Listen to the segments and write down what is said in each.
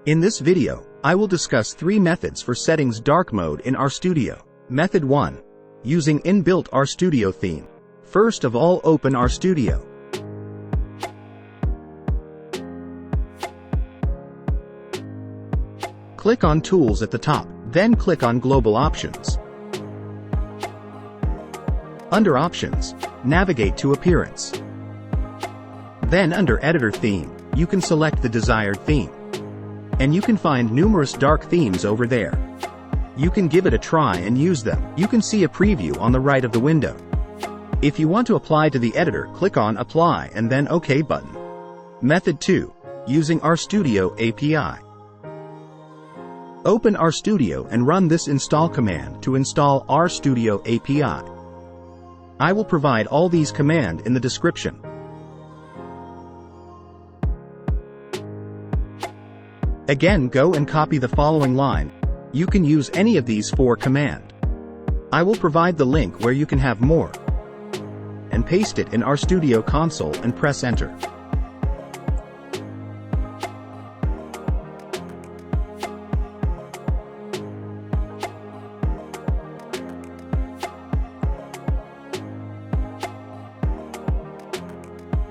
In this video, I will discuss 3 methods for settings dark mode in RStudio. Method 1. Using inbuilt RStudio theme. First of all, open RStudio. Click on Tools at the top, then click on Global Options. Under Options, navigate to Appearance. Then under Editor Theme, you can select the desired theme. And you can find numerous dark themes over there. You can give it a try and use them. You can see a preview on the right of the window. If you want to apply to the editor, click on Apply and then OK button. Method 2. Using RStudioAPI. Open RStudio and run this install command to install RStudioAPI. I will provide all these commands in the description. Again, go and copy the following line. You can use any of these 4 commands. I will provide the link where you can have more. And paste it in RStudio console and press enter.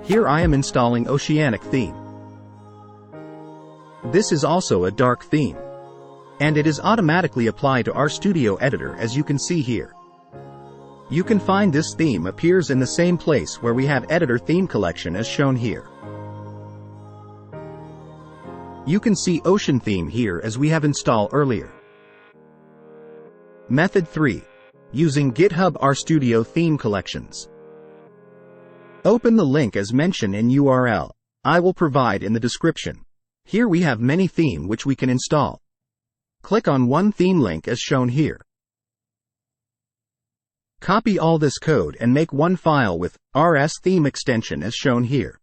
Here I am installing Oceanic theme. This is also a dark theme. And it is automatically applied to RStudio editor, as you can see here. You can find this theme appears in the same place where we have editor theme collection as shown here. You can see Ocean theme here as we have installed earlier. Method 3. Using GitHub RStudio theme collections. Open the link as mentioned in URL. I will provide in the description. Here we have many themes which we can install. Click on one theme link as shown here. Copy all this code and make one file with rstheme extension as shown here.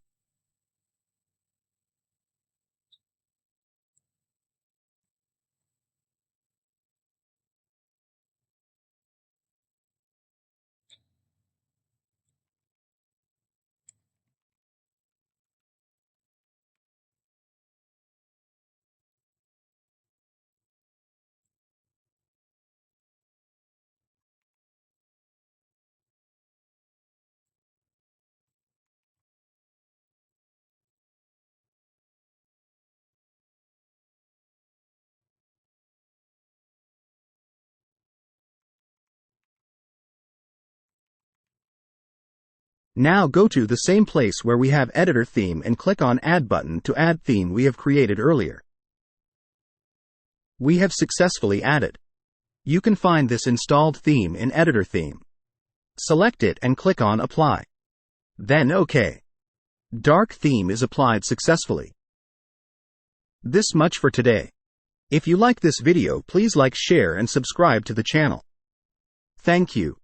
Now go to the same place where we have editor theme and click on Add button to add theme we have created earlier. We have successfully added. You can find this installed theme in editor theme. Select it and click on Apply. Then OK. Dark theme is applied successfully. This much for today. If you like this video, please like, share and subscribe to the channel. Thank you.